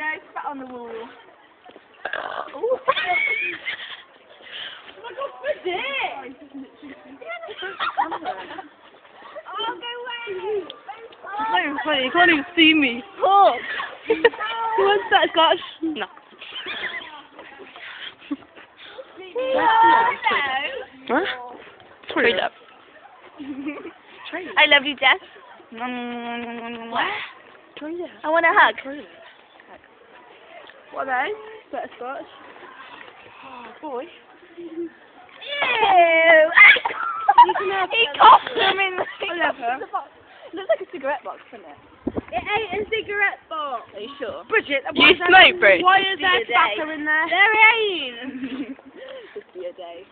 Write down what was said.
no, spat on the wall. Ooh. Oh my god, what's it? Oh, go away! It's not even funny, you can't even see me. Talk! Who wants that scotch? No. Huh? Trade up. I love you, Jess. What? Trade up. I want a hug. What are they? Butterscotch. Oh, boy. Ew! You can have He coughed them in the It looks like a cigarette box, doesn't it? It ate a cigarette box. Are you sure? Bridget, You smoke, Bridget. why is there Just the other day. tobacco in there? There ain't. Just the other day.